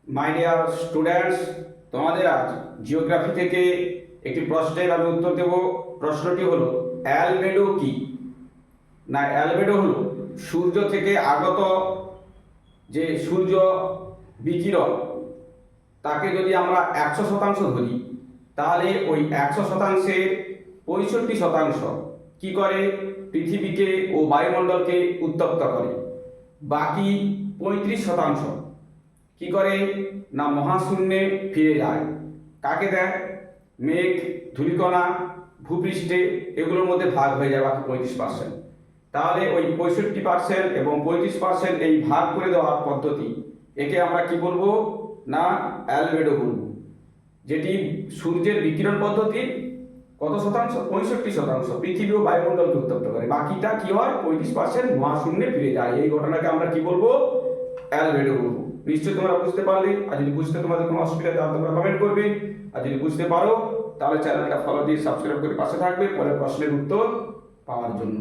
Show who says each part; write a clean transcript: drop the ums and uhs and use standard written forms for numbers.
Speaker 1: My dear students, তোমাদের আজ geography থেকে একটি প্রশ্নের আমি উত্তর দেব। প্রশ্নটি হলো, অ্যালবেডো কি? না, অ্যালবেডো হলো সূর্য থেকে আগত যে সূর্য বিকিরণ, তাকে যদি আমরা 100% ধরি, তাহলে ওই 100%-এর 65% কি করে? পৃথিবীকে ও বায়ুমণ্ডলকে উত্তপ্ত করে। বাকি 35% কি করে? না, মহাশূন্যে ফিরে যায়। কাকে দেয়? মেঘ, ধূলিকণা, ভূপৃষ্ঠে, এগুলোর মধ্যে ভাগ হয়ে যায় বাকি 35%। তাহলে ওই 65% এবং 35% এই ভাগ করে দেওয়ার পদ্ধতি, একে আমরা কি বলবো? না, অ্যালবেডো বলবো। যেটি সূর্যের বিকিরণ পদ্ধতির কত শতাংশ? 65% পৃথিবী ও বায়ুমণ্ডলকে উত্তপ্ত করে। বাকিটা কি হয়? 35% মহাশূন্যে ফিরে যায়। এই ঘটনাকে আমরা কি বলবো? অ্যালবেডো বলবো। নিশ্চয়ই তোমরা বুঝতে পারলে। আর যদি বুঝতে তোমাদের কোনো অসুবিধা, তাহলে তোমরা কমেন্ট করবে। আর যদি বুঝতে পারো, তাহলে চ্যানেলটা ফলো দিয়ে সাবস্ক্রাইব করে পাশে থাকবে পরের প্রশ্নের উত্তর পাওয়ার জন্য।